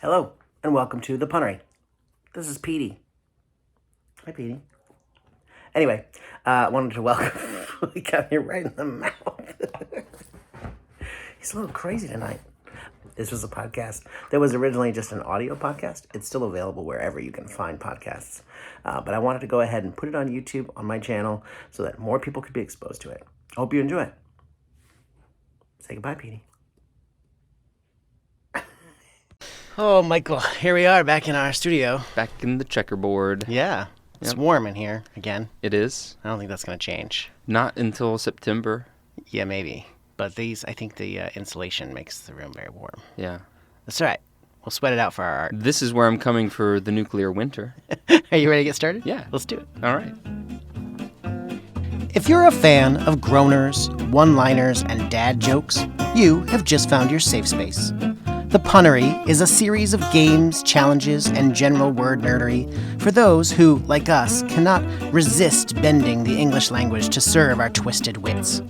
Hello, and welcome to the Punnery. This is Petey. Hi, Petey. Anyway, wanted to welcome... We got me right in the mouth. He's a little crazy tonight. This was a podcast that was originally just an audio podcast. It's still available wherever you can find podcasts. But I wanted to go ahead and put it on YouTube on my channel so that more people could be exposed to it. I hope you enjoy it. Say goodbye, Petey. Oh, Michael, here we are back in our studio. Back in the checkerboard. Yeah, it's warm in here again. It is. I don't think that's going to change. Not until September. Yeah, maybe. But I think the insulation makes the room very warm. Yeah. That's all right. We'll sweat it out for our art. This is where I'm coming for the nuclear winter. Are you ready to get started? Yeah. Let's do it. All right. If you're a fan of groaners, one-liners, and dad jokes, you have just found your safe space. The Punnery is a series of games, challenges, and general word nerdery for those who, like us, cannot resist bending the English language to serve our twisted wits.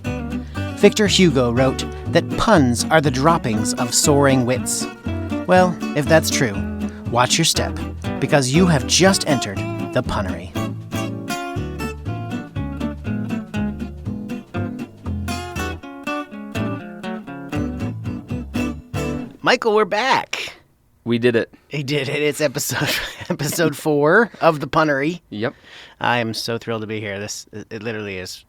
Victor Hugo wrote that puns are the droppings of soaring wits. Well, if that's true, watch your step, because you have just entered the Punnery. Michael, we're back. We did it. We did it. It's episode 4 of the Punnery. Yep. I am so thrilled to be here. It literally is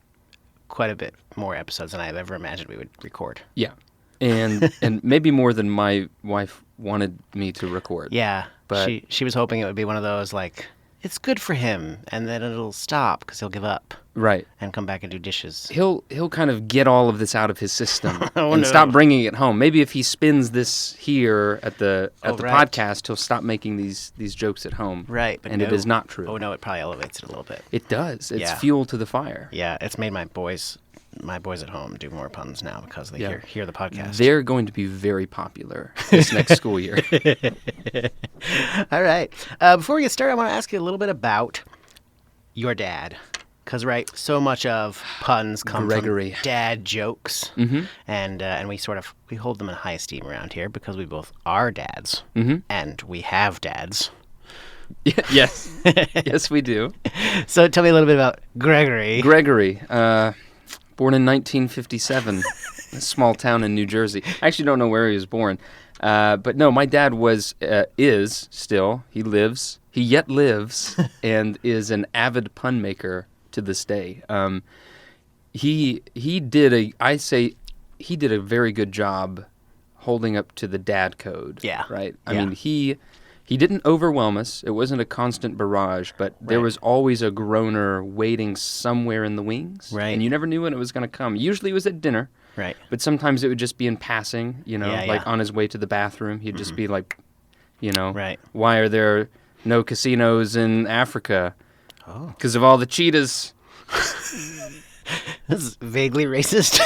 quite a bit more episodes than I've ever imagined we would record. Yeah. And maybe more than my wife wanted me to record. Yeah. But she was hoping it would be one of those, like, it's good for him, and then it'll stop because he'll give up. Right. And come back and do dishes. He'll kind of get all of this out of his system Oh, and no. stop bringing it home. Maybe if he spins this here at the Right. podcast, he'll stop making these jokes at home. Right. But And no. it is not true. Oh, no, it probably elevates it a little bit. It does. It's Yeah. fuel to the fire. Yeah, it's made my boys at home do more puns now because they hear the podcast. They're going to be very popular this next school year. All right. Before we get started, I want to ask you a little bit about your dad. Because, right, so much of puns come Gregory. from dad jokes. Mm-hmm. And we hold them in high esteem around here because we both are dads. Mm-hmm. And we have dads. Yes. Yes, we do. So tell me a little bit about Gregory. Gregory, born in 1957, a small town in New Jersey. I actually don't know where he was born. But no, my dad is still, he yet lives, and is an avid pun maker to this day. He did a very good job holding up to the dad code. Yeah. Right? I Yeah. mean, he didn't overwhelm us. It wasn't a constant barrage, but there was always a groaner waiting somewhere in the wings. Right. And you never knew when it was going to come. Usually it was at dinner. Right. But sometimes it would just be in passing, like on his way to the bathroom. He'd just be like, Right. why are there no casinos in Africa? Oh. Because of all the cheetahs. This is vaguely racist.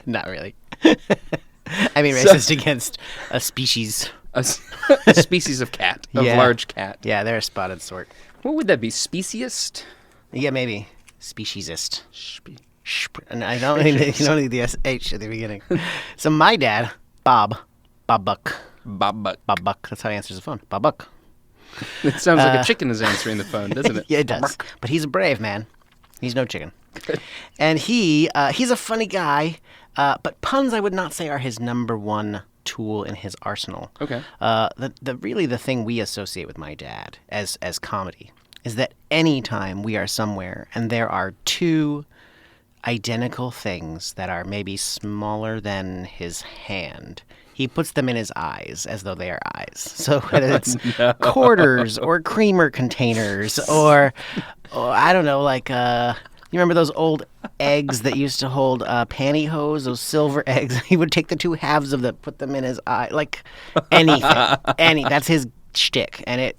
Not really. I mean, racist against a species. A species of cat, large cat. Yeah, they're a spotted sort. What would that be? Speciest? Yeah, maybe. Speciesist. And I don't need the SH at the beginning. So my dad, Bob Buck. Bob Buck. Bob Buck. That's how he answers the phone. Bob Buck. It sounds like a chicken is answering the phone, doesn't it? Yeah, it does. But he's a brave man. He's no chicken. And he's a funny guy, but puns I would not say are his number one tool in his arsenal. Okay. The thing we associate with my dad as comedy is that anytime we are somewhere and there are two identical things that are maybe smaller than his hand, he puts them in his eyes as though they are eyes. So whether it's quarters or creamer containers or I don't know, like you remember those old eggs that used to hold pantyhose, those silver eggs? He would take the two halves of them, put them in his eye, like anything. That's his shtick. And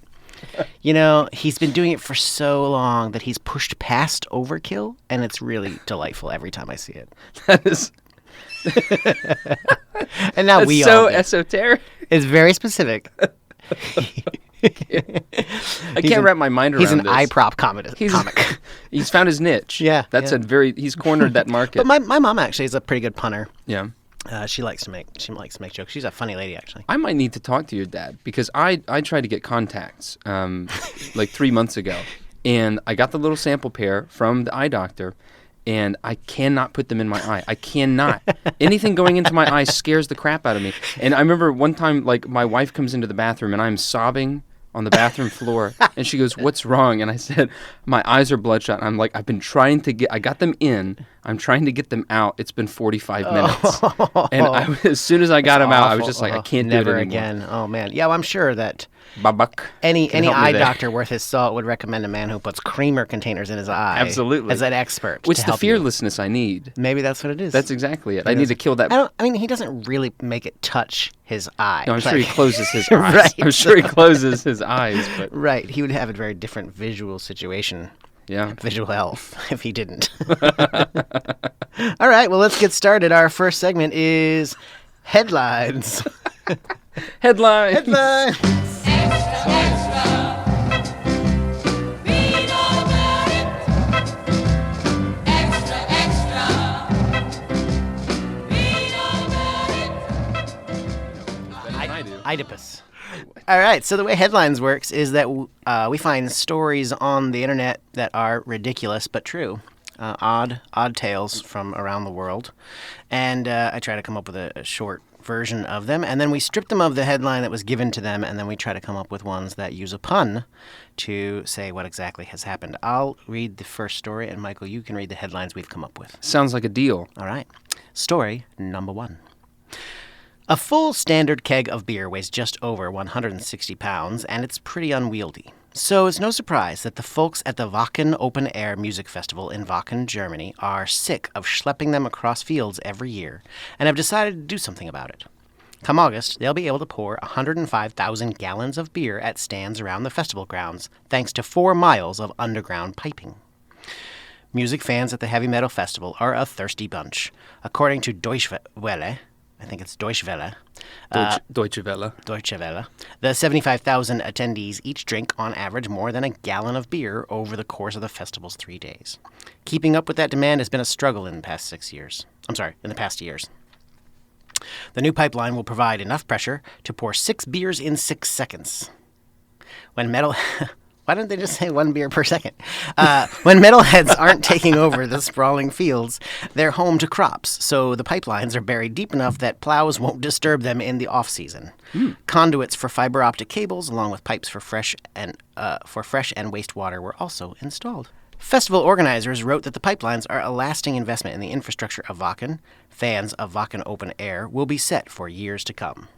he's been doing it for so long that he's pushed past overkill, and it's really delightful every time I see it. That is... And now That's we so all do. esoteric. It's very specific. I can't wrap my mind around He's an this. eye prop comic. He's found his niche. Yeah, That's yeah. he's cornered that market. But my mom actually is a pretty good punner. Yeah. She likes to make jokes. She's a funny lady, actually. I might need to talk to your dad because I tried to get contacts like 3 months ago, and I got the little sample pair from the eye doctor, and I cannot put them in my eye. I cannot. Anything going into my eye scares the crap out of me. And I remember one time, like, my wife comes into the bathroom, and I'm sobbing on the bathroom floor, and she goes, "What's wrong?" And I said, "My eyes are bloodshot." And I'm like, I got them in. I'm trying to get them out. It's been 45 minutes. And as soon as I got them out, I was just like, I can't do it Never anymore. again. Oh, man. Yeah, well, I'm sure that Babak. any Can help me eye there. doctor worth his salt would recommend a man who puts creamer containers in his eye. Absolutely. As an expert. It's to the help you. fearlessness I need. Maybe that's what it is. That's exactly it. I need to kill that. I mean, he doesn't really make it touch his eye. No, I'm sure he Like- closes his eyes. Right. I'm sure he closes his eyes, but Right. He would have a very different visual situation, yeah. visual health, if he didn't. All right. Well, let's get started. Our first segment is headlines. Headline. Headlines. Read all about it. Extra, extra. Read all about it. I do. Oedipus. All right. So the way headlines works is that we find stories on the internet that are ridiculous but true, odd tales from around the world, and I try to come up with a short version of them, and then we strip them of the headline that was given to them, and then we try to come up with ones that use a pun to say what exactly has happened. I'll read the first story, and Michael, you can read the headlines we've come up with. Sounds like a deal. All right. Story number 1. A full standard keg of beer weighs just over 160 pounds, and it's pretty unwieldy. So it's no surprise that the folks at the Wacken Open Air Music Festival in Wacken, Germany, are sick of schlepping them across fields every year and have decided to do something about it. Come August, they'll be able to pour 105,000 gallons of beer at stands around the festival grounds, thanks to 4 miles of underground piping. Music fans at the Heavy Metal Festival are a thirsty bunch. According to Deutsche Welle, I think it's Deutsche Welle, Deutsche Welle. Deutsche Welle, the 75,000 attendees each drink on average more than a gallon of beer over the course of the festival's 3 days. Keeping up with that demand has been a struggle in the past 6 years. In the past years. The new pipeline will provide enough pressure to pour 6 beers in 6 seconds. When metal... Why don't they just say 1 beer per second? When metalheads aren't taking over the sprawling fields, they're home to crops, so the pipelines are buried deep enough that plows won't disturb them in the off-season. Conduits for fiber optic cables, along with pipes for fresh and wastewater, were also installed. Festival organizers wrote that the pipelines are a lasting investment in the infrastructure of Wacken. Fans of Wacken Open Air will be set for years to come.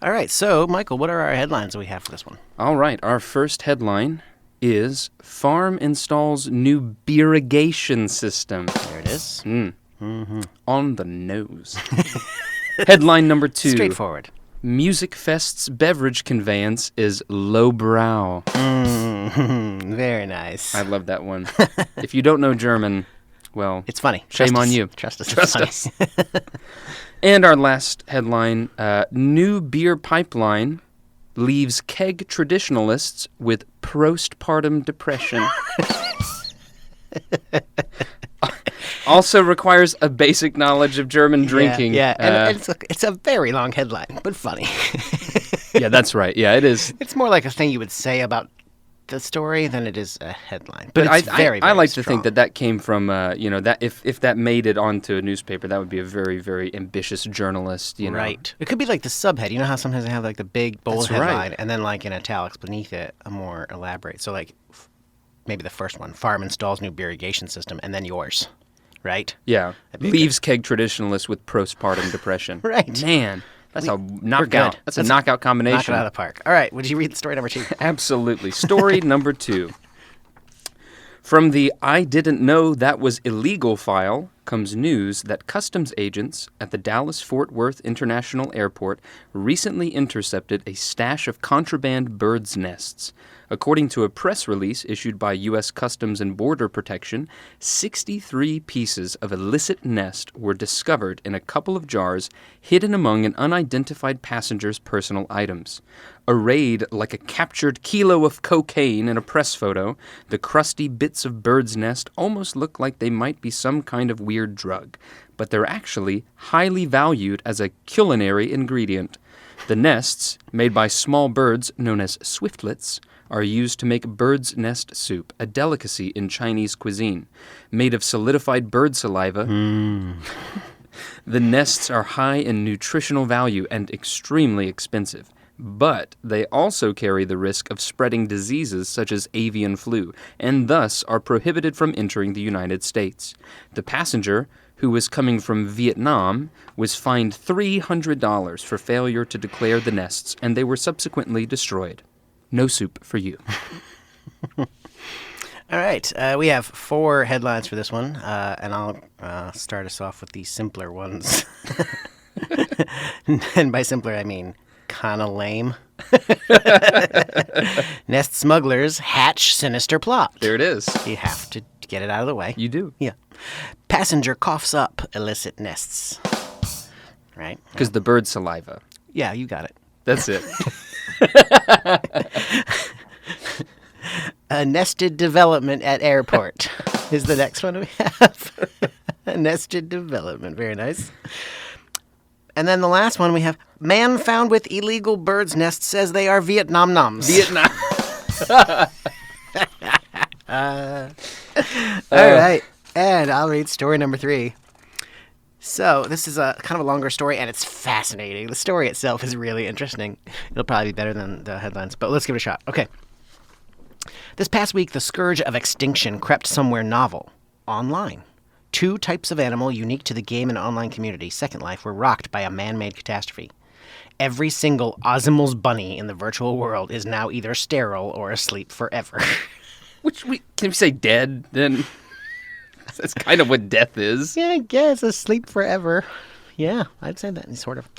All right, so, Michael, what are our headlines that we have for this one? All right, our first headline is Farm Installs New Beerigation System. There it is. On the nose. Headline number 2. Straightforward. Music Fest's beverage conveyance is lowbrow. Very nice. I love that one. If you don't know German, well, It's funny. Shame Trust on us. you. Trust us. Trust it's funny. us. And our last headline, new beer pipeline leaves keg traditionalists with postpartum depression. Also requires a basic knowledge of German drinking. Yeah, and it's a very long headline, but funny. Yeah, that's right. Yeah, it is. It's more like a thing you would say about the story than it is a headline. But But it's very, I very like strong. to think that came from, that if that made it onto a newspaper, that would be a very, very ambitious journalist, you know. Right. It could be like the subhead. You know how sometimes they have like the big bold That's right. headline and then like in italics beneath it a more elaborate. So like maybe the first one, farm installs new irrigation system, and then yours. Right? Yeah. be a good- Leaves keg traditionalists with postpartum depression. Right. Man, that's a We're knockout. good. That's a knockout Knock it combination. out of the park. All right. Would you read the story number 2? Absolutely. Story number 2. From the I didn't know that was illegal file comes news that customs agents at the Dallas-Fort Worth International Airport recently intercepted a stash of contraband birds' nests. According to a press release issued by U.S. Customs and Border Protection, 63 pieces of illicit nest were discovered in a couple of jars hidden among an unidentified passenger's personal items. Arrayed like a captured kilo of cocaine in a press photo, the crusty bits of bird's nest almost look like they might be some kind of weird drug, but they're actually highly valued as a culinary ingredient. The nests, made by small birds known as swiftlets, are used to make bird's nest soup, a delicacy in Chinese cuisine. Made of solidified bird saliva, the nests are high in nutritional value and extremely expensive. But they also carry the risk of spreading diseases such as avian flu, and thus are prohibited from entering the United States. The passenger, who was coming from Vietnam, was fined $300 for failure to declare the nests, and they were subsequently destroyed. No soup for you. All right. We have 4 headlines for this one, and I'll start us off with the simpler ones. And by simpler, I mean kind of lame. Nest smugglers hatch sinister plot. There it is. You have to get it out of the way. You do. Yeah. Passenger coughs up illicit nests. Right? Because the bird saliva. Yeah, you got it. That's it. A nested development at airport is the next one we have. A nested development. Very nice. And then the last one we have, man found with illegal bird's nest says they are Vietnam noms. Vietnam. All right. And I'll read story number 3. So this is a kind of a longer story, and it's fascinating. The story itself is really interesting. It'll probably be better than the headlines, but let's give it a shot. Okay. This past week, the scourge of extinction crept somewhere novel. Online. 2 types of animal unique to the game and online community, Second Life, were rocked by a man-made catastrophe. Every single Ozimals bunny in the virtual world is now either sterile or asleep forever. Can we say dead, then? That's kind of what death is. Yeah, I guess asleep forever. Yeah, I'd say that, sort of.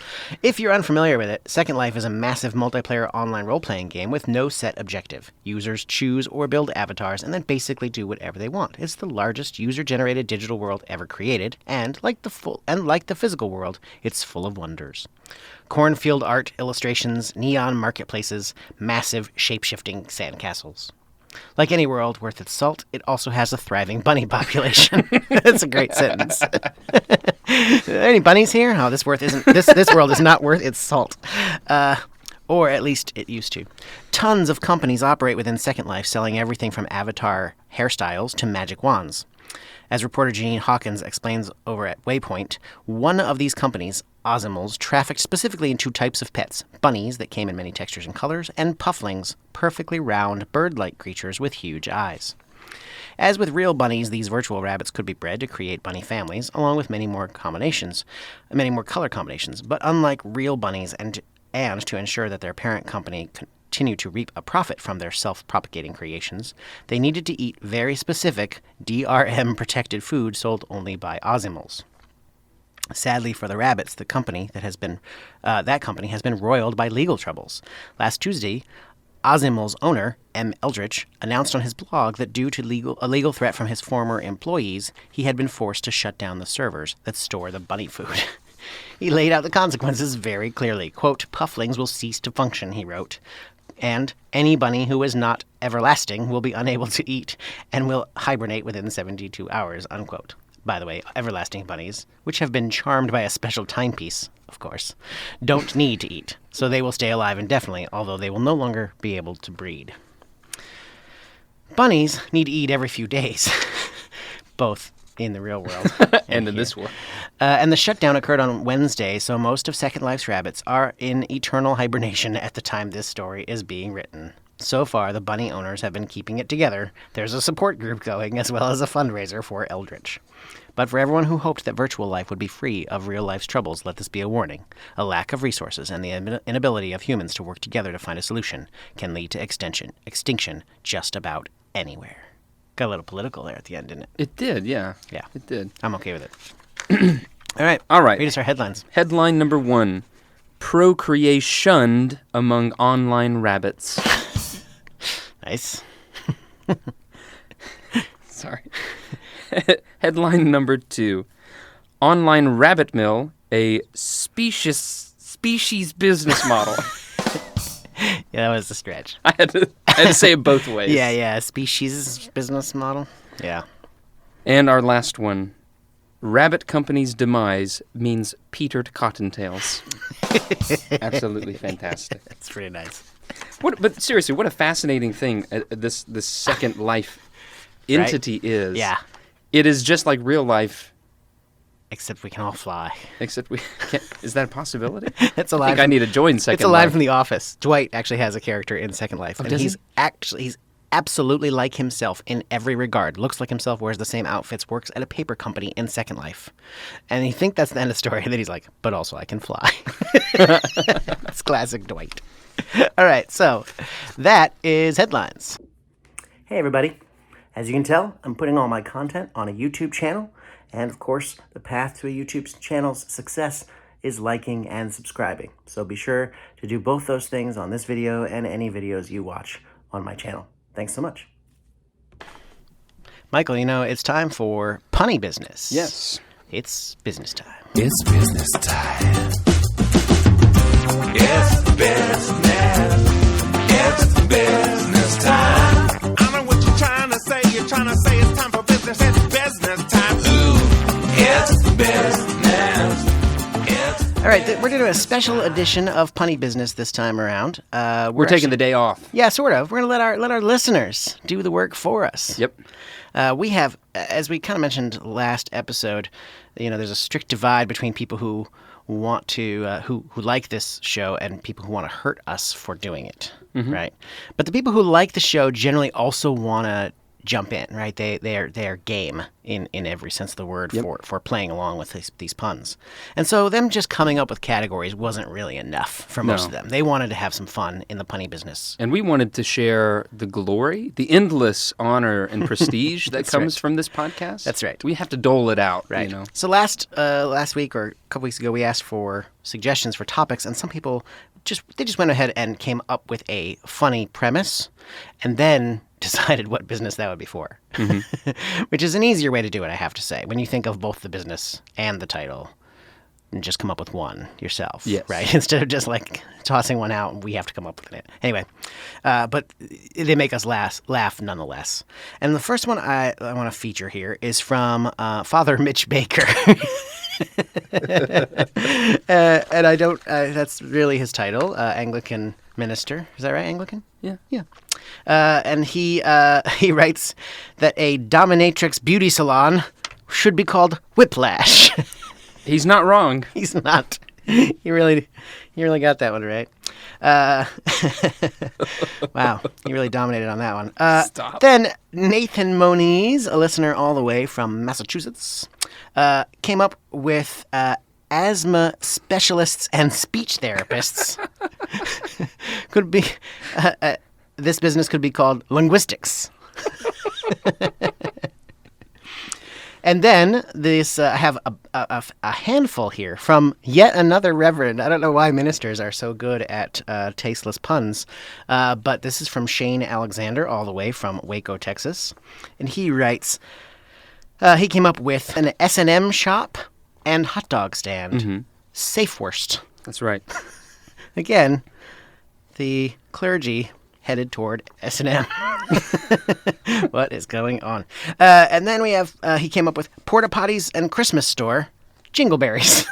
If you're unfamiliar with it, Second Life is a massive multiplayer online role-playing game with no set objective. Users choose or build avatars and then basically do whatever they want. It's the largest user-generated digital world ever created, and like the physical world, it's full of wonders. Cornfield art, illustrations, neon marketplaces, massive shape-shifting sandcastles. Like any world worth its salt, it also has a thriving bunny population. That's a great sentence. Are there any bunnies here? Oh, this world is not worth its salt. Or at least it used to. Tons of companies operate within Second Life, selling everything from avatar hairstyles to magic wands. As reporter Janine Hawkins explains over at Waypoint, one of these companies, Ozimals, trafficked specifically in 2 types of pets, bunnies that came in many textures and colors, and pufflings, perfectly round, bird-like creatures with huge eyes. As with real bunnies, these virtual rabbits could be bred to create bunny families, along with many more color combinations. But unlike real bunnies, and to ensure that their parent company continue to reap a profit from their self-propagating creations, they needed to eat very specific DRM-protected food sold only by Ozimals. Sadly for the rabbits, that company has been roiled by legal troubles. Last Tuesday, Ozimals owner M. Eldritch announced on his blog that due to a legal threat from his former employees, he had been forced to shut down the servers that store the bunny food. He laid out the consequences very clearly. Quote, "Pufflings will cease to function," he wrote, "and any bunny who is not everlasting will be unable to eat and will hibernate within 72 hours," unquote. By the way, everlasting bunnies, which have been charmed by a special timepiece, of course, don't need to eat, so they will stay alive indefinitely, although they will no longer be able to breed. Bunnies need to eat every few days, both in the real world and in this world. And the shutdown occurred on Wednesday, so most of Second Life's rabbits are in eternal hibernation at the time this story is being written. So far, the bunny owners have been keeping it together. There's a support group going, as well as a fundraiser for Eldritch. But for everyone who hoped that virtual life would be free of real life's troubles, let this be a warning. A lack of resources and the inability of humans to work together to find a solution can lead to extinction just about anywhere. Got a little political there at the end, didn't it? It did, yeah. Yeah. It did. I'm okay with it. All right. Read us our headlines. Headline number 1. Procreation among online rabbits. Nice. Sorry. Headline number 2. Online rabbit mill, a species business model. Yeah, that was a stretch. I had to say it both ways. Yeah. Species business model. Yeah. And our last one. Rabbit company's demise means petered cottontails. Absolutely fantastic. That's pretty nice. But seriously, what a fascinating thing this Second Life entity is. Yeah. It is just like real life, Except we can all fly. except we can't. Is that a possibility? It's I alive. think I need to join Second It's a line Life. from The Office. Dwight actually has a character in Second Life, and does he's he? he's absolutely like himself in every regard. Looks like himself, wears the same outfits, works at a paper company in Second Life, and you think that's the end of the story. And then he's like, "But also, I can fly." That's classic Dwight. All right, so that is headlines. Hey, everybody. As you can tell, I'm putting all my content on a YouTube channel. And of course, the path to a YouTube channel's success is liking and subscribing. So be sure to do both those things on this video and any videos you watch on my channel. Thanks so much. Michael, it's time for punny business. Yes. It's business time. It's business time. It's business. It's business time. I know what you're trying to say. You're trying to say it's time for business. It's business time. Ooh, it's business. All right, we're going to do a special edition of Punny Business this time around. We're taking the day off. Yeah, sort of. We're going to let our listeners do the work for us. Yep. We have, as we kind of mentioned last episode, there's a strict divide between people who want to, who like this show and people who want to hurt us for doing it, right? But the people who like the show generally also want to jump in, right? They are game in every sense of the word for playing along with these puns. And so them just coming up with categories wasn't really enough for most of them. They wanted to have some fun in the punny business. And we wanted to share the glory, the endless honor and prestige that comes from this podcast. That's right. We have to dole it out, Right. So last week or a couple weeks ago, we asked for suggestions for topics, and some people just went ahead and came up with a funny premise, and then decided what business that would be for, which is an easier way to do it, I have to say. When you think of both the business and the title, and just come up with one yourself, Yes. right? Instead of just like tossing one out and we have to come up with it. Anyway, but they make us laugh nonetheless. And the first one I want to feature here is from Father Mitch Baker. And I don't, that's really his title, Anglican minister. Is that right, Anglican? Yeah. Yeah. And he writes that a dominatrix beauty salon should be called Whiplash. He's not wrong. He's not. He really got that one right. Wow, he really dominated on that one. Stop. Then Nathan Moniz, a listener all the way from Massachusetts, came up with asthma specialists and speech therapists. Could be this business could be called linguistics. And then this I have a handful here from yet another reverend. I don't know why ministers are so good at tasteless puns, but this is from Shane Alexander, all the way from Waco, Texas. And he writes, he came up with an S&M shop and hot dog stand. Safe worst. That's right. Again, the clergy headed toward S&M. What is going on? And then we have, he came up with porta potties and Christmas store, Jingleberries.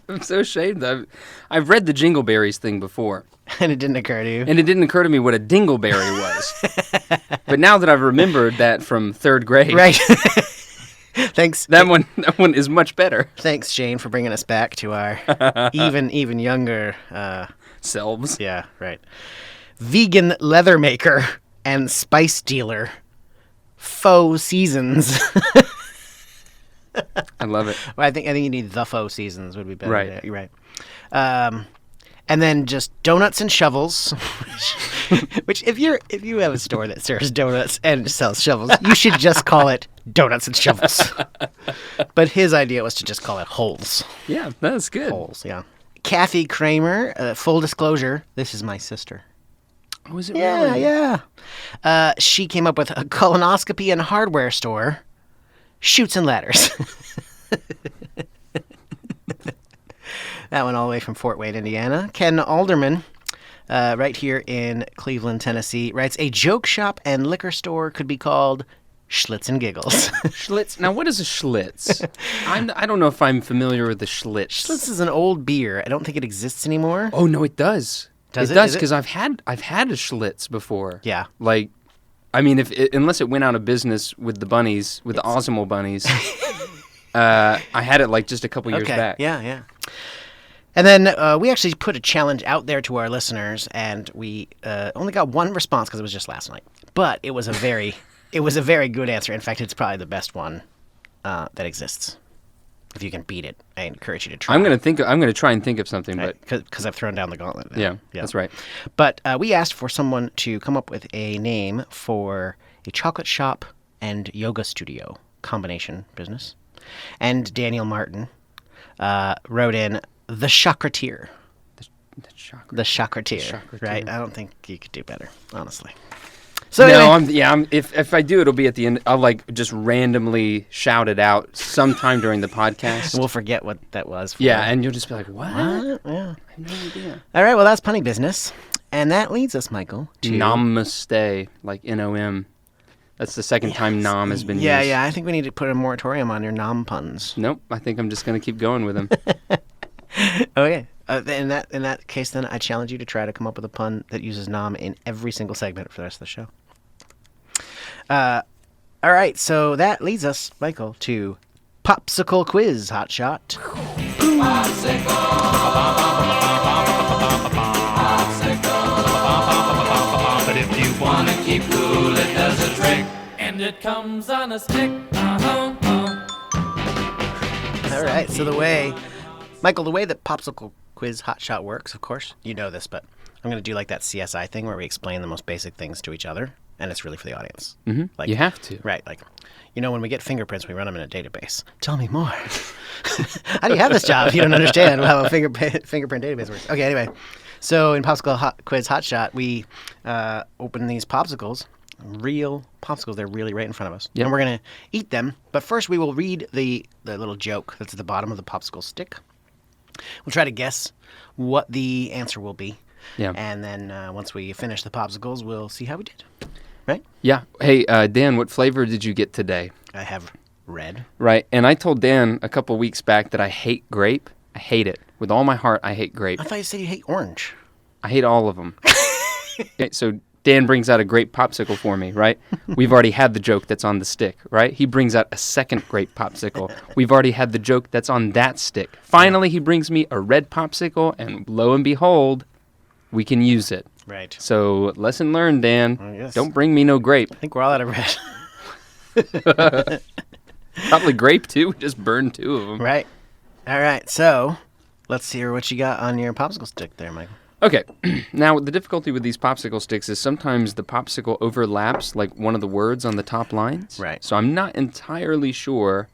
I'm so ashamed. I've read the Jingleberries thing before. And it didn't occur to you. And it didn't occur to me what a dingleberry was. But now that I've remembered that from third grade, Right. Thanks. that one is much better. Thanks, Shane, for bringing us back to our even younger. Selves. Yeah, right. Vegan leather maker and spice dealer. Faux seasons. I love it. Well, I think you need the faux seasons would be better. Right. You're right. And then just donuts and shovels. Which if you have a store that serves donuts and sells shovels, you should just call it donuts and shovels. But his idea was to just call it holes. Yeah, that's good. Holes, yeah. Kathy Kramer, full disclosure, this is my sister. Oh, is it Yeah, really? yeah. She came up with a colonoscopy and hardware store, Chutes and Ladders. That one all the way from Fort Wayne, Indiana. Ken Alderman, right here in Cleveland, Tennessee, writes, a joke shop and liquor store could be called Schlitz and Giggles. Schlitz. Now, what is a Schlitz? I don't know if I'm familiar with the Schlitz. Schlitz is an old beer. I don't think it exists anymore. Oh no, it does. Does it? It does Is it? because I've had a Schlitz before. Yeah. Like, I mean, unless it went out of business with the bunnies, with the Osmo bunnies, I had it like just a couple years back. Yeah, yeah. And then we actually put a challenge out there to our listeners, and we only got one response because it was just last night. But it was a very, good answer. In fact, it's probably the best one that exists. If you can beat it, I encourage you to try. I'm gonna try and think of something, Right, but because I've thrown down the gauntlet now. yeah, that's right. But we asked for someone to come up with a name for a chocolate shop and yoga studio combination business. And Daniel Martin wrote in the Chakrateer. The chocolate. The Chakrateer. Chakrateer. Right? I don't think you could do better, honestly. So anyway, if I do, it'll be at the end. I'll like just randomly shout it out sometime during the podcast. we'll forget what that was. For yeah, and you'll just be like, "What? Yeah. I have no idea." All right, well, that's punny business. And that leads us, Michael, to... Namaste, like N-O-M. That's the second time nom has been used. Yeah, I think we need to put a moratorium on your nom puns. Nope, I think I'm just going to keep going with them. Okay. In that case, then, I challenge you to try to come up with a pun that uses nom in every single segment for the rest of the show. All right, so that leads us, Michael, to Popsicle Quiz Hotshot. But if you wanna keep cool, it does a trick. And it comes on a stick. All right, so the way that Popsicle Quiz Hotshot works, of course, you know this, but I'm going to do like that CSI thing where we explain the most basic things to each other, and it's really for the audience. Mm-hmm. Like, You have to. Right, like, when we get fingerprints, we run them in a database. Tell me more. How do you have this job if you don't understand how a fingerprint database works? Okay, anyway. So in Popsicle Quiz Hotshot, we open these popsicles, real popsicles. They're really right in front of us. Yep. And we're going to eat them. But first we will read the little joke that's at the bottom of the popsicle stick. We'll try to guess what the answer will be. Yeah. And then once we finish the popsicles, we'll see how we did. Right? Yeah. Hey, Dan, what flavor did you get today? I have red. Right. And I told Dan a couple weeks back that I hate grape. I hate it. With all my heart, I hate grape. I thought you said you hate orange. I hate all of them. Okay, so Dan brings out a grape popsicle for me, right? We've already had the joke that's on the stick, right? He brings out a second grape popsicle. We've already had the joke that's on that stick. Finally, he brings me a red popsicle, and lo and behold, we can use it. Right. So, lesson learned, Dan. yes. Don't bring me no grape. I think we're all out of red. Probably grape, too. We just burned 2 of them. Right. All right. So let's hear what you got on your popsicle stick there, Michael. Okay, now the difficulty with these popsicle sticks is sometimes the popsicle overlaps like one of the words on the top lines. Right. So I'm not entirely sure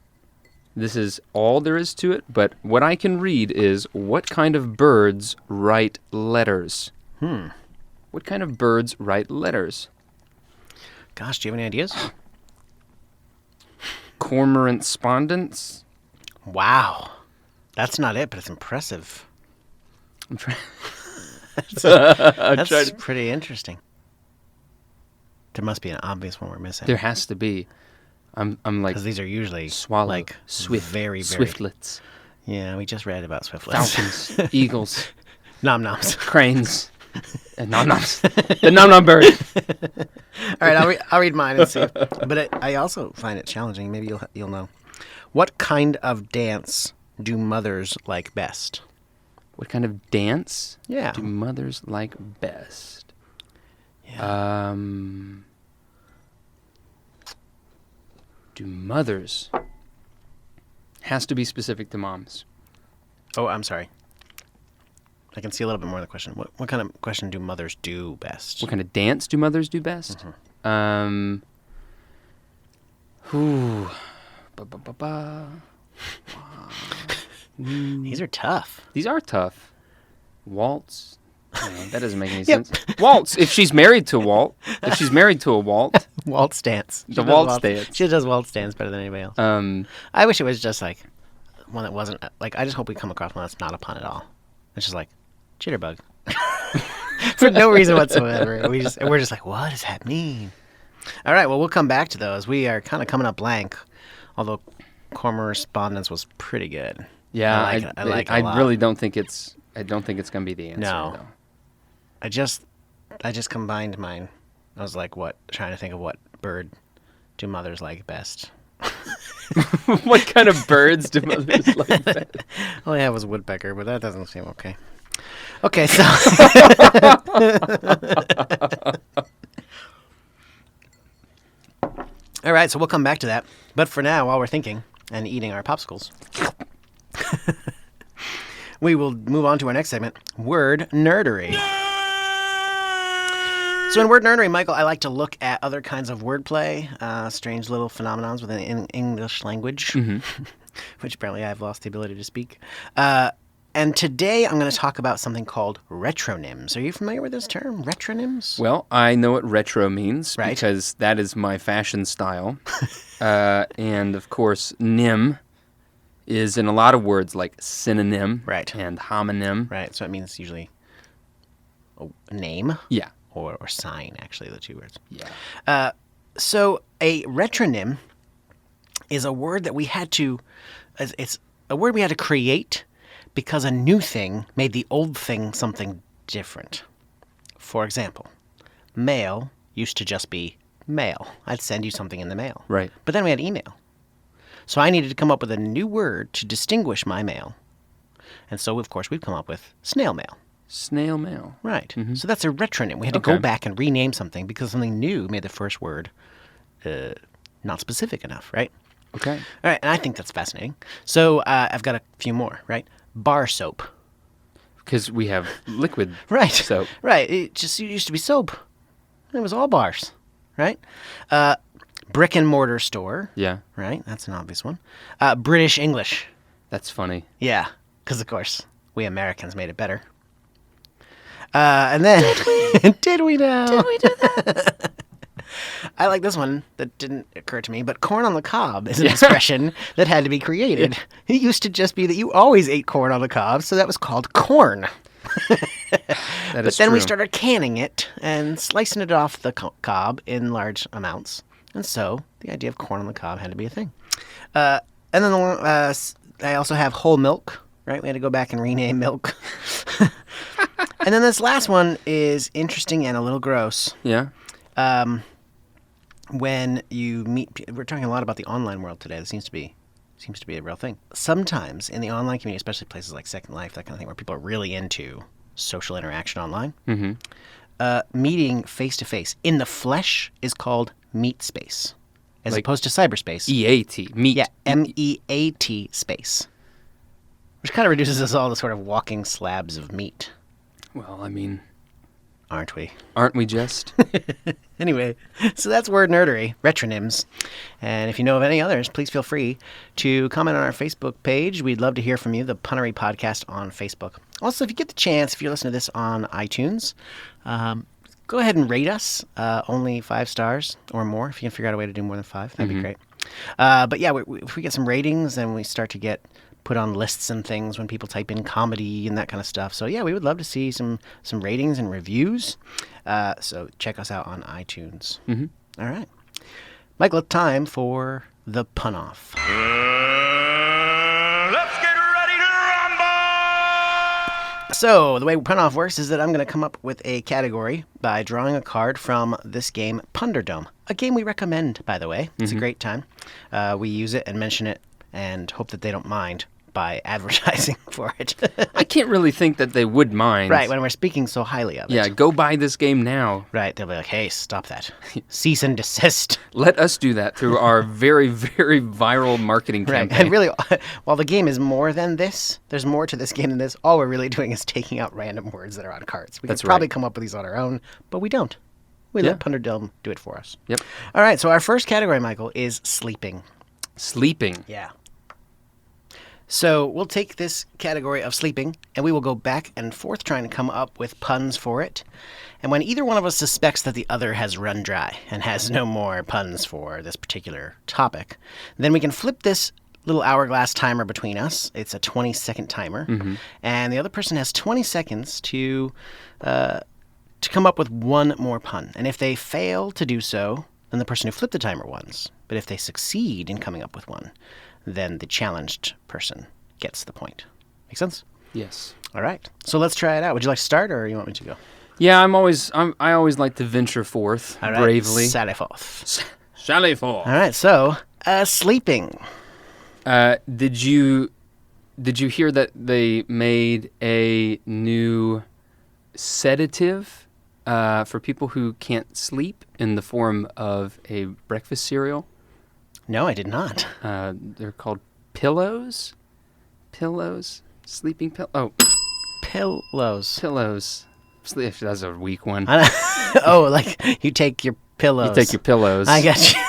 this is all there is to it, but what I can read is what kind of birds write letters? What kind of birds write letters? Gosh, do you have any ideas? Cormorant spondents? Wow. That's not it, but it's impressive. I'm trying. That's pretty interesting. There must be an obvious one we're missing. There has to be. I'm like Because these are usually swallow, like swift, very, very... swiftlets, Yeah, we just read about swiftlets. falcons, eagles, Nom-noms. cranes, and nom-noms. The nom-nom bird. All right, I'll read mine and see. But I also find it challenging. Maybe you'll know. What kind of dance do mothers like best? What kind of dance Yeah. do mothers like best? Yeah. Do mothers... Has to be specific to moms. Oh, I'm sorry. I can see a little bit more of the question. What kind of question do mothers do best? What kind of dance do mothers do best? Ooh. Ba-ba-ba-ba. These are tough. These are tough. Waltz, That doesn't make any sense. Waltz. If she's married to Walt. If she's married to a Walt. Waltz dance. The waltz dance. She does waltz dance better than anybody else. I wish it was just like one that wasn't like. I just hope we come across one that's not a pun at all. It's just like jitterbug for no reason whatsoever. We're just like, what does that mean? All right. Well, we'll come back to those. We are kind of coming up blank, although correspondence was pretty good. Yeah, I like it a lot. really don't think it's. I don't think it's gonna be the answer. No. Though. I just combined mine. I was like, trying to think of what bird do mothers like best. What kind of birds do mothers like best? All I had was woodpecker, but that doesn't seem okay. Okay, so all right, so we'll come back to that. But for now, while we're thinking and eating our popsicles, we will move on to our next segment, Word Nerdery. So in Word Nerdery, Michael, I like to look at other kinds of wordplay, strange little phenomenons within English language, which apparently I've lost the ability to speak. And today I'm going to talk about something called retronyms. Are you familiar with this term, retronyms? Well, I know what retro means Right. because that is my fashion style. And of course, nym is in a lot of words like synonym Right. and homonym. Right, so it means usually a name. Yeah. Or sign, actually, the two words. Yeah. So a retronym is a word that we had to, it's a word we had to create because a new thing made the old thing something different. For example, mail used to just be mail. I'd send you something in the mail. Right. But then we had email. So I needed to come up with a new word to distinguish my mail. And so, of course, we've come up with snail mail. Snail mail. Right. So that's a retronym. We had to go Okay. back and rename something because something new made the first word not specific enough, right? Okay. All right, and I think that's fascinating. So I've got a few more, right? Bar soap. Because we have liquid Right. soap. Right. It used to be soap. It was all bars, right? Brick and mortar store. Yeah. Right? That's an obvious one. British English. That's funny. Yeah, because, of course, we Americans made it better. And then, did we now? Did we do that? I like this one that didn't occur to me, but corn on the cob is an expression that had to be created. It used to just be that you always ate corn on the cob, so that was called corn. That But is then we true. started canning it and slicing it off the cob in large amounts. And so the idea of corn on the cob had to be a thing. And then I also have whole milk, right? We had to go back and rename milk. And then this last one is interesting and a little gross. Yeah. When you meet, we're talking a lot about the online world today. That seems to be a real thing. Sometimes in the online community, especially places like Second Life, that kind of thing, where people are really into social interaction online, meeting face to face in the flesh is called meet space, as Like opposed to cyberspace. EAT. Meat. Yeah, MEAT space, which kind of reduces us all to sort of walking slabs of meat, Well, I mean, aren't we? aren't we just? Anyway, so that's Word Nerdery, retronyms. And if you know of any others, please feel free to comment on our Facebook page. We'd love to hear from you, the Punnery Podcast on Facebook. Also, if you get the chance, if you're listening to this on iTunes, go ahead and rate us, only 5 stars or more. If you can figure out a way to do more than 5, that'd be great. But yeah, if we get some ratings, then we start to get put on lists and things when people type in comedy and that kind of stuff. So yeah, we would love to see some ratings and reviews. So check us out on iTunes. All right. Michael, it's time for the pun off. Let's get ready to rumble! So the way pun off works is that I'm going to come up with a category by drawing a card from this game, Punderdome. A game we recommend, by the way. It's a great time. We use it and mention it and hope that they don't mind by advertising for it. I can't really think that they would mind. Right, when we're speaking so highly of it. Yeah, go buy this game now. Right, they'll be like, hey, stop that. Cease and desist. Let us do that through our very, very viral marketing Right, campaign. and really, while the game is more than this, there's more to this game than this, all we're really doing is taking out random words that are on cards. We That's could probably right. come up with these on our own, but we don't. We Yeah. let Punderdome do it for us. Yep. All right, so our first category, Michael, is sleeping. Sleeping. Yeah. So we'll take this category of sleeping, and we will go back and forth trying to come up with puns for it. And when either one of us suspects that the other has run dry and has no more puns for this particular topic, then we can flip this little hourglass timer between us. It's a 20-second timer, and the other person has 20 seconds to come up with one more pun. And if they fail to do so, then the person who flipped the timer wins. But if they succeed in coming up with one, then the challenged person gets the point. Make sense? Yes. All right. So let's try it out. Would you like to start, or you want me to go? Yeah, I always like to venture forth All right. bravely. Sally forth. Sally forth. All right. So, sleeping. Did you hear that they made a new sedative for people who can't sleep in the form of a breakfast cereal? No, I did not. They're called pillows. Pillows. Sleeping pillows. Oh, Pillows. pillows. That's a weak one. Oh, like you take your pillows. You take your pillows. I got you.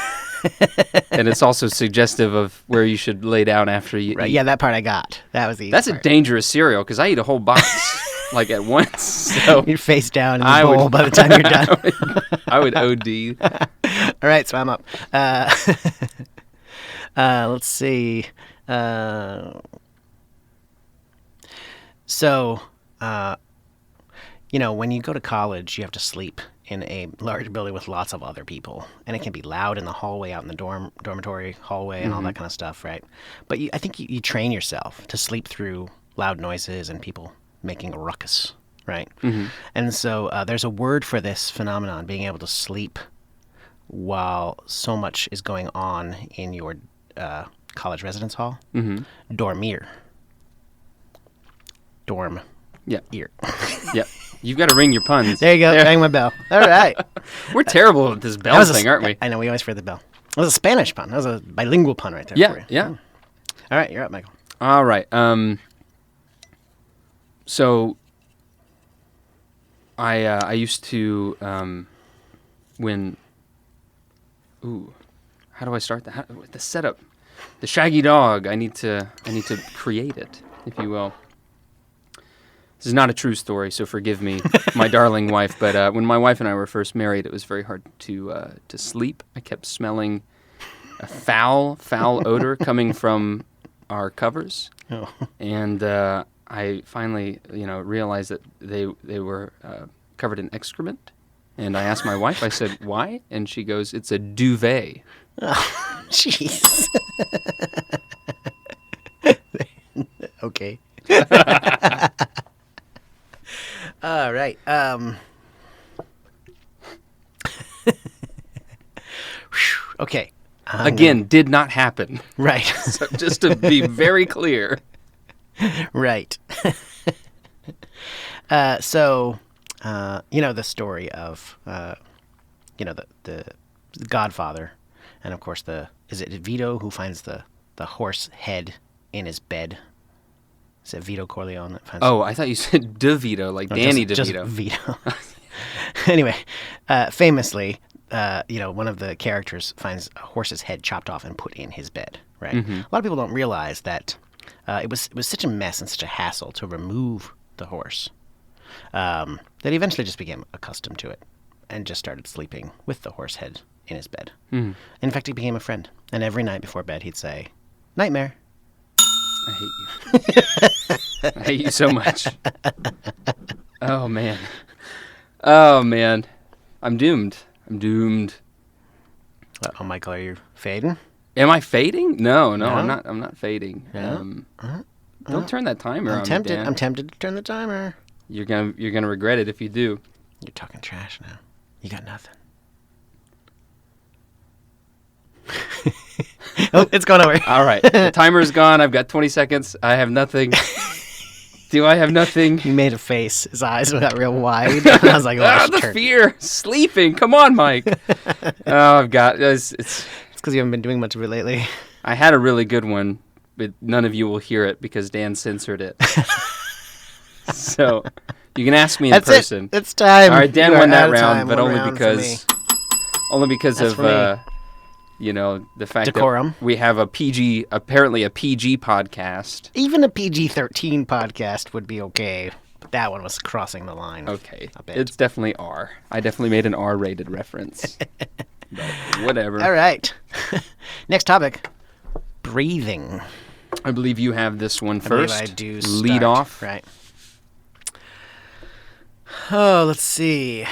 And it's also suggestive of where you should lay down after you Right. eat. Yeah, that part I got. That was the easy That's a part. dangerous cereal because I eat a whole box like at once. So You're face down in the I bowl would- by the time you're done. I would OD. All right, so I'm up. Let's see. So, when you go to college, you have to sleep in a large building with lots of other people, and it can be loud in the hallway, out in the dormitory hallway, and all that kind of stuff, right? But I think you train yourself to sleep through loud noises and people making a ruckus, right? And so there's a word for this phenomenon, being able to sleep while so much is going on in your college residence hall. Dormir. Dorm. Yeah. Ear. Yeah. You've got to ring your puns. There you go. Bang my bell. All right. We're terrible at this That bell was thing, aren't we? I know, we always forget the bell. That was a Spanish pun. That was a bilingual pun right there for Yeah. you. Yeah. All right, you're up, Michael. All right. So I used to when. Ooh, how do I start that? The setup, the shaggy dog. I need to create it, if you will. This is not a true story, so forgive me, my darling wife. But when my wife and I were first married, it was very hard to sleep. I kept smelling a foul odor coming from our covers, and I finally, realized that they were covered in excrement. And I asked my wife, I said, "Why?" And she goes, "It's a duvet." Oh, jeez. Okay. All right. Okay. Again, did not happen. Right. So just to be very clear. Right. The story of, the Godfather, and of course is it Vito who finds the horse head in his bed? Is it Vito Corleone that finds? Oh, I thought you said DeVito, like No, Danny just DeVito. Vito. Anyway, famously, one of the characters finds a horse's head chopped off and put in his bed. Right. A lot of people don't realize that it was such a mess and such a hassle to remove the horse that he eventually just became accustomed to it and just started sleeping with the horse head in his bed. In fact, he became a friend, and every night before bed he'd say, "Nightmare." I hate you. I hate you so much. Oh, man. Oh, man. I'm doomed. Oh, Michael, are you fading? Am I fading? No, No? I'm not fading. No? Don't turn that timer on me, Dan. I'm tempted to turn the timer. You're gonna regret it if you do. You're talking trash now. You got nothing. Oh, it's going over. All right. The timer's gone. I've got 20 seconds. I have nothing. Do I have nothing? He made a face. His eyes got real wide. I was like, oh, I should the turn. fear. Sleeping. Come on, Mike. Oh, I've got it's. It's because you haven't been doing much of it lately. I had a really good one, but none of you will hear it because Dan censored it. So you can ask me in That's person. it. It's time. All right, Dan You are won that out of round, time. but One only round for me. because That's of for me. You know, the fact Decorum. that we have apparently a PG podcast. Even a PG-13 podcast would be okay. But that one was crossing the line. Okay. A bit. It's definitely R. I definitely made an R-rated reference. But whatever. All right. Next topic. Breathing. I believe you have this one I believe first. I do Lead start. off. Right. Oh, let's see.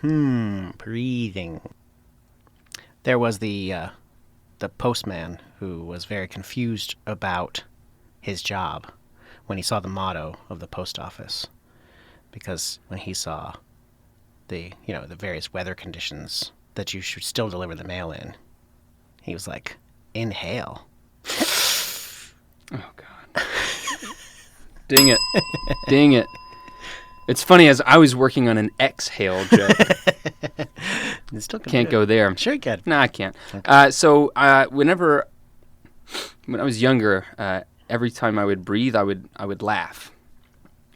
Breathing. There was the postman who was very confused about his job when he saw the motto of the post office, because when he saw the various weather conditions that you should still deliver the mail in, he was like, inhale. Oh, God. Dang it. Dang it. It's funny, as I was working on an exhale joke. You still can Can't do it. go there. Sure you can. No, I can't. Okay. When I was younger, every time I would breathe, I would laugh.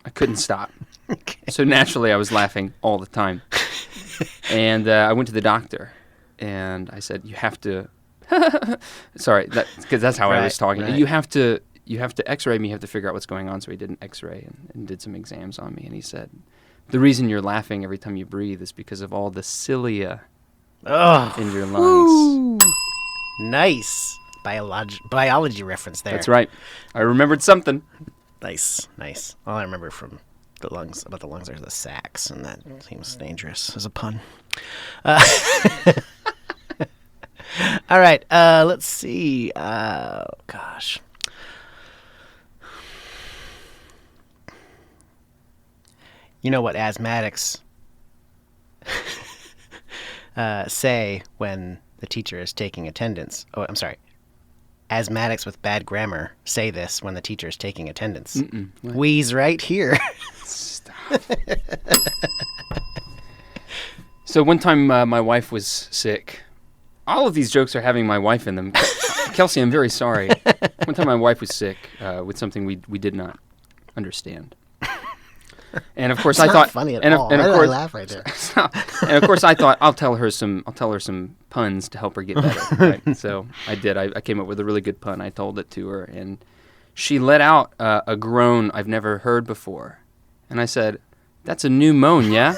I couldn't stop. Okay. So naturally, I was laughing all the time. And I went to the doctor, and I said, "You have to." Sorry, because that's how I was talking. right. You have to X-ray me. You have to figure out what's going on. So he did an X-ray and did some exams on me, and he said, "The reason you're laughing every time you breathe is because of all the cilia Oh, in your lungs." nice. Biology reference there. That's right. I remembered something. Nice. All I remember from about the lungs are the sacs, and that seems dangerous as a pun. All right, let's see. Gosh. You know what asthmatics say when the teacher is taking attendance? Oh, I'm sorry. Asthmatics with bad grammar say this when the teacher is taking attendance. What? We's right here. Stop. So one time my wife was sick. All of these jokes are having my wife in them. Kelsey, I'm very sorry. One time my wife was sick with something we did not understand. And of course It's I not thought funny at and all. and Why of did I course laugh right there? and of course I thought I'll tell her some puns to help her get better. Right? So I did. I came up with a really good pun. I told it to her, and she let out a groan I've never heard before. And I said, "That's a new moan, yeah?"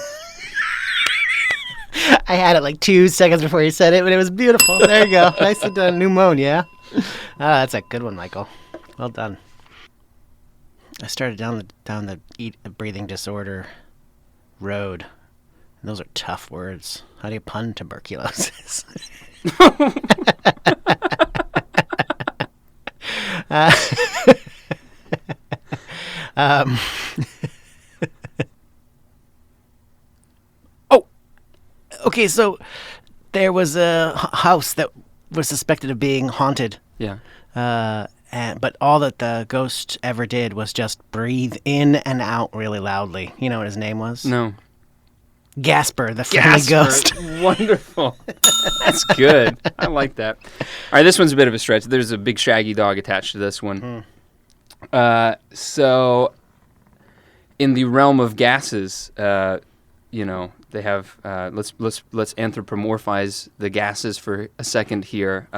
I had it like 2 seconds before you said it, but it was beautiful. There you go. Nicely done. New moan, yeah? That's a good one, Michael. Well done. I started down the breathing disorder road. And those are tough words. How do you pun tuberculosis? Okay, so there was a house that was suspected of being haunted. Yeah. But all that the ghost ever did was just breathe in and out really loudly. You know what his name was? No. Gasper, the friendly ghost. Wonderful. That's good. I like that. All right, this one's a bit of a stretch. There's a big shaggy dog attached to this one. So, in the realm of gases, they have. Let's anthropomorphize the gases for a second here.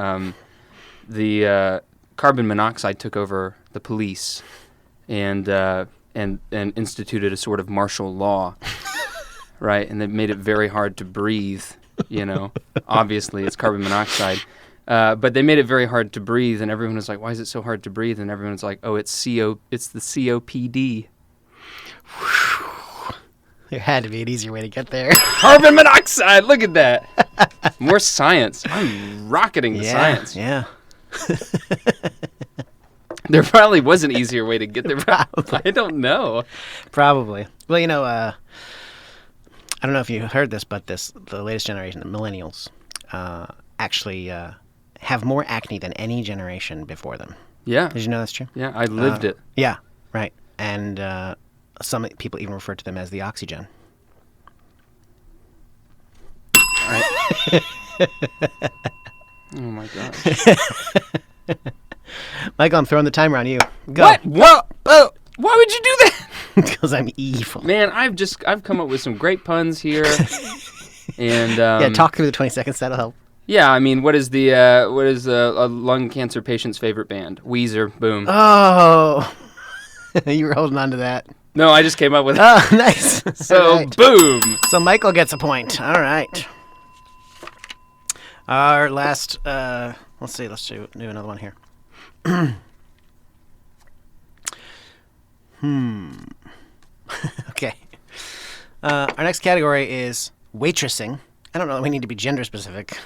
The carbon monoxide took over the police, and instituted a sort of martial law. Right, and they made it very hard to breathe, Obviously, it's carbon monoxide. But they made it very hard to breathe, and everyone was like, why is it so hard to breathe? And everyone's like, oh, it's the COPD. There had to be an easier way to get there. Carbon monoxide, look at that. More science. I'm rocketing the science. Yeah. There probably was an easier way to get there. I don't know. Probably. Well, I don't know if you heard this, but the latest generation, the millennials, actually have more acne than any generation before them. Yeah. Did you know that's true? Yeah, I lived it. Yeah, right. And some people even refer to them as the oxygen. Right. Oh my gosh. Michael, I'm throwing the timer on you. Go. What? Whoa. Why would you do that? Because I'm evil. Man, I've come up with some great puns here. And yeah, talk through the 20 seconds. That'll help. Yeah, I mean, what is a lung cancer patient's favorite band? Weezer. Boom. Oh, you were holding on to that. No, I just came up with it. Oh, nice. So, All right. boom. So Michael gets a point. All right. Our last, let's see, let's do another one here. Okay. Our next category is waitressing. I don't know that we need to be gender specific,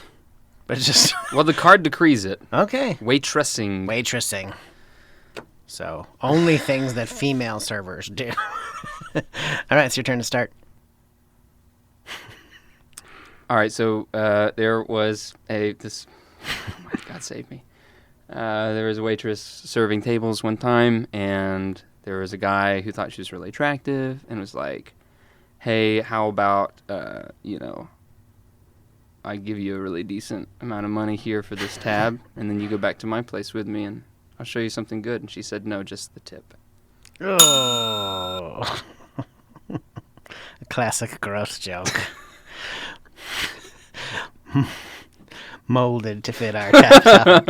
but it's just... Well, the card decrees it. Okay. Waitressing. Waitressing. So, only things that female servers do. All right, it's your turn to start. All right, so there was this. Oh my God, save me! There was a waitress serving tables one time, and there was a guy who thought she was really attractive, and was like, "Hey, how about I give you a really decent amount of money here for this tab, and then you go back to my place with me, and I'll show you something good." And she said, "No, just the tip." Oh, a classic gross joke. Molded to fit our tap.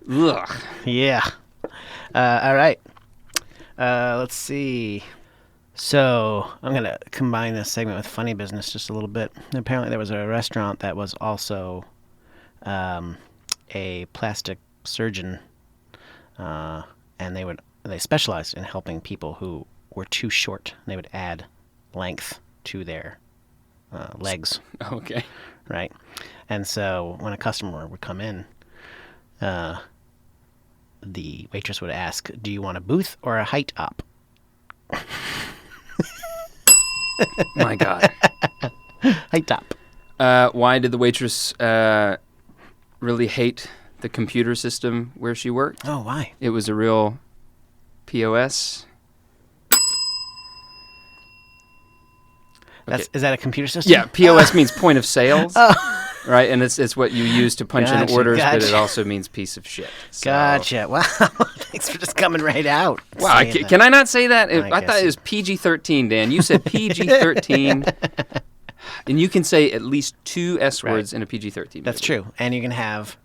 Ugh. Yeah. All right. Let's see. So I'm going to combine this segment with funny business just a little bit. Apparently there was a restaurant that was also a plastic surgeon, and they specialized in helping people who were too short. They would add length to their legs. Okay. Right. And so when a customer would come in, the waitress would ask, "Do you want a booth or a height up?" My God. Height up. Why did the waitress really hate the computer system where she worked? Oh, why? It was a real POS. Is that a computer system? Yeah, POS means point of sales, right? And it's what you use to punch in orders, but it also means piece of shit. So. Gotcha. Wow. Thanks for just coming right out. Wow, can I not say that? I I thought it was PG-13, Dan. You said PG-13, and you can say at least 2 S words in a PG-13 movie. That's true. And you can have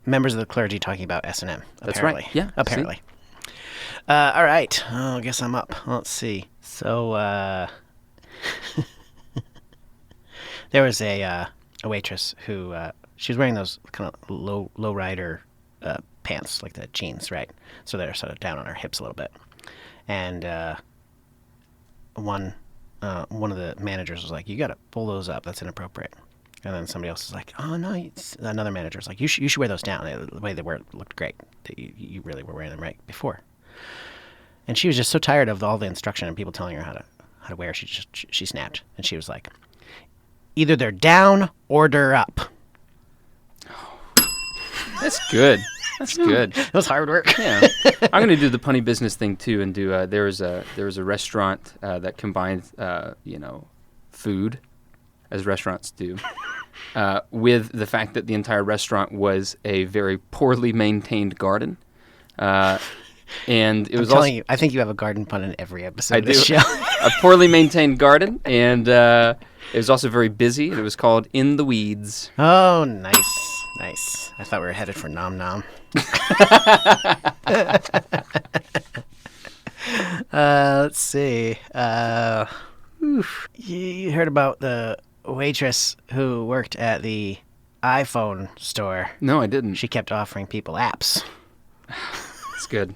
members of the clergy talking about S&M, That's apparently. right. Yeah. Apparently. All right. Oh, I guess I'm up. Let's see. So, there was a waitress who she was wearing those kind of low rider pants, like the jeans, right? So they're sort of down on her hips a little bit. And one of the managers was like, "You got to pull those up. That's inappropriate." And then somebody else was like, "Oh no!" Another manager was like, "You should wear those down. The way they were looked great. You really were wearing them right before." And she was just so tired of all the instruction and people telling her how to wear. She snapped, and she was like, "Either they're down or they're up." That's good. That's good. It was hard work. Yeah, I'm gonna do the punny business thing too, and do. There was a restaurant that combined food, as restaurants do, with the fact that the entire restaurant was a very poorly maintained garden. And it was telling you, I think you have a garden pun in every episode of this show. A poorly maintained garden, and it was also very busy, and it was called In the Weeds. Oh, nice. Nice. I thought we were headed for Nom Nom. Let's see. You heard about the waitress who worked at the iPhone store. No, I didn't. She kept offering people apps. It's good.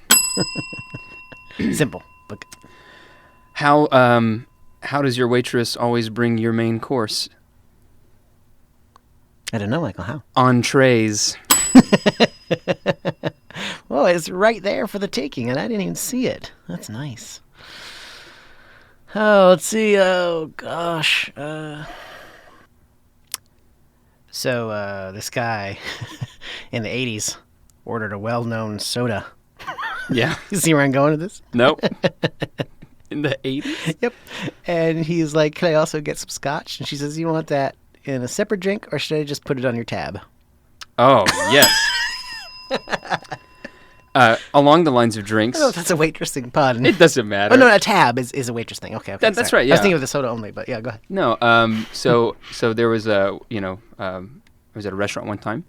Simple. But how does your waitress always bring your main course? I don't know, Michael. How? Entrees. Well, it's right there for the taking, and I didn't even see it. That's nice. Oh, let's see. Oh, gosh. So this guy in the 80s ordered a well-known soda. Yeah. You see where I'm going with this? Nope. In the 80s? Yep. And he's like, "Can I also get some scotch?" And she says, "You want that in a separate drink, or should I just put it on your tab?" Oh, yes. Along the lines of drinks. I don't know if that's a waitressing pun. It doesn't matter. Oh, no, a tab is a waitress thing. Okay, That's sorry. right, I was yeah. thinking of the soda only, but yeah, go ahead. No, so there was I was at a restaurant one time.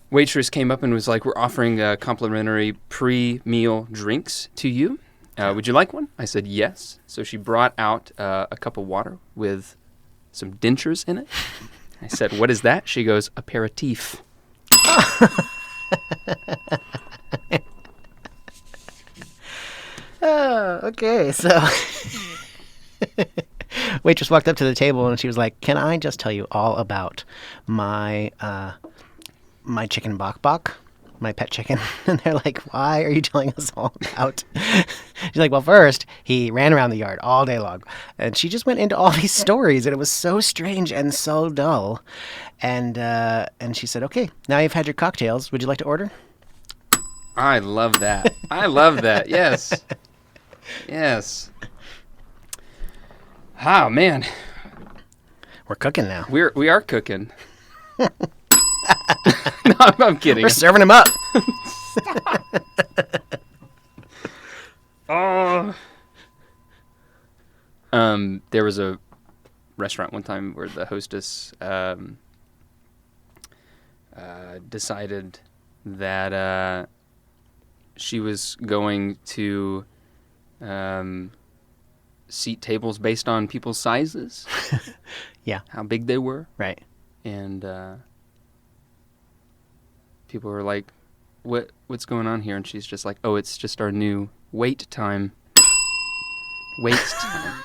Waitress came up and was like, "We're offering complimentary pre-meal drinks to you. Would you like one?" I said yes. So she brought out a cup of water with some dentures in it. I said, "What is that?" She goes, "Aperitif." Oh, okay. So, waitress walked up to the table and she was like, "Can I just tell you all about my my chicken bok bok, my pet chicken?" And they're like, "Why are you telling us all about?" She's like, "Well, first he ran around the yard all day long," and she just went into all these stories, and it was so strange and so dull. And she said, "Okay, now you've had your cocktails. Would you like to order?" I love that. I love that. Yes. Yes. Oh, man. We're cooking now. We are cooking. No, I'm kidding. We're serving him up. Oh. There was a restaurant one time where the hostess decided that she was going to seat tables based on people's sizes. Yeah. How big they were. Right. And people were like, what's going on here? And she's just like, "Oh, it's just our new wait time. Wait time."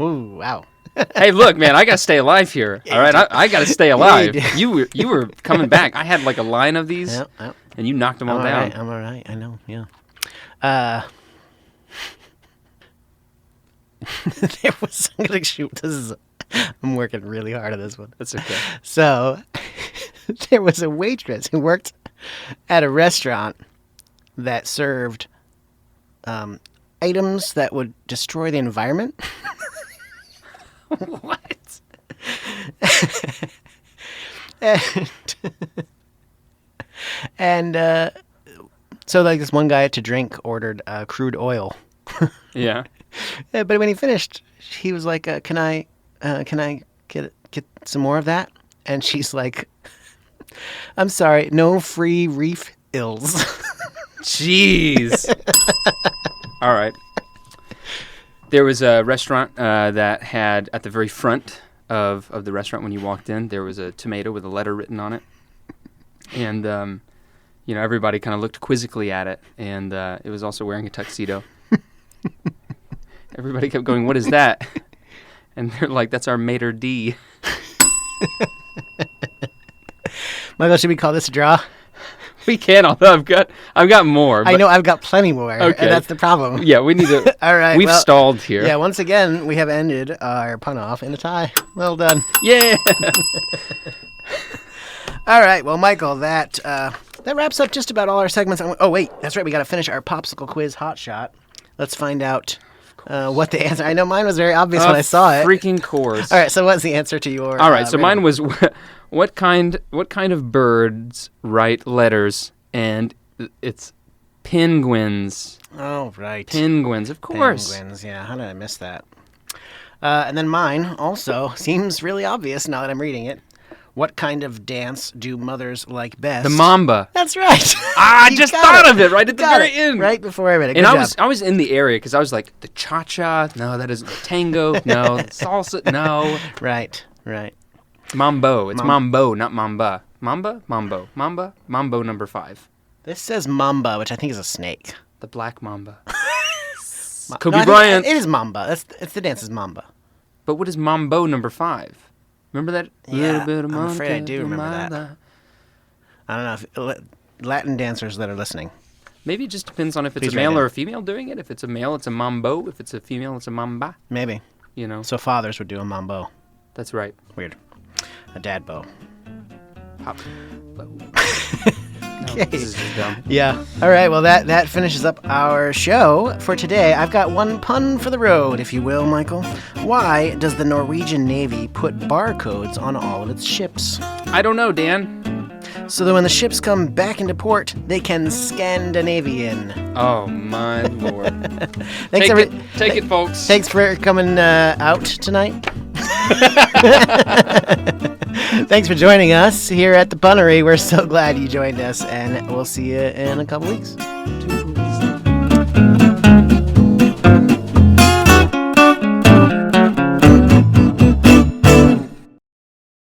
Ooh, wow. Hey, look, man, I got to stay alive here. All right, I got to stay alive. Yeah, You were coming back. I had like a line of these, Yep. and you knocked them all down. Right, I'm all right. I know, yeah. There was, I'm gonna shoot, I'm working really hard on this one. That's okay. So, there was a waitress who worked at a restaurant that served items that would destroy the environment. What? And so, like, this one guy to drink ordered crude oil. Yeah. But when he finished, he was like, "Can I get some more of that?" And she's like, "I'm sorry, no free refills." Jeez. All right. There was a restaurant that had, at the very front of the restaurant when you walked in, there was a tomato with a letter written on it. And, everybody kind of looked quizzically at it. And it was also wearing a tuxedo. Everybody kept going, "What is that?" And they're like, "That's our maitre d'." Michael, should we call this a draw? We can, although I've got more. I know I've got plenty more, Okay. and that's the problem. Yeah, we need to. All right, We've stalled here. Yeah, once again, we have ended our pun off in a tie. Well done. Yeah. All right, well, Michael, that wraps up just about all our segments. Oh, wait, that's right. We got to finish our popsicle quiz hot shot. Let's find out what the answer. I know mine was very obvious when I saw it. Freaking course. All right, so what's the answer to your? All right, so riddle? mine was what kind of birds write letters? And it's penguins. Oh, right. Penguins, of course. Penguins, yeah. How did I miss that? And then mine also seems really obvious now that I'm reading it. What kind of dance do mothers like best? The mamba. That's right. I You just got thought it. of it right at the Got very it. end. Right before I read it. And Good job. I was in the area because I was like, the cha-cha, no, that isn't. Tango, no. Salsa, no. Right. Mambo. It's mambo, not mamba. Mamba? Mambo. Mamba? Mambo number 5. This says mamba, which I think is a snake. The black mamba. No, Kobe I think Bryant. It is mamba. It's the dance is mamba. But what is mambo number 5? Remember that? Yeah, Little bit of I'm afraid I do Monica remember that. Mala. I don't know if Latin dancers that are listening. Maybe it just depends on if it's Please a male write or in. a female doing it. If it's a male, it's a mambo. If it's a female, it's a mamba. Maybe. You know? So fathers would do a mambo. That's right. Weird. A dad bow. Pop. Bo. No, this is just dumb. Yeah. All right. Well, that finishes up our show for today. I've got one pun for the road, if you will, Michael. Why does the Norwegian Navy put barcodes on all of its ships? I don't know, Dan. so that when the ships come back into port, they can Scandinavian. Oh, my Lord. Thanks, Take it, folks. Thanks for coming out tonight. Thanks for joining us here at the Punnery. We're so glad you joined us, and we'll see you in a couple weeks.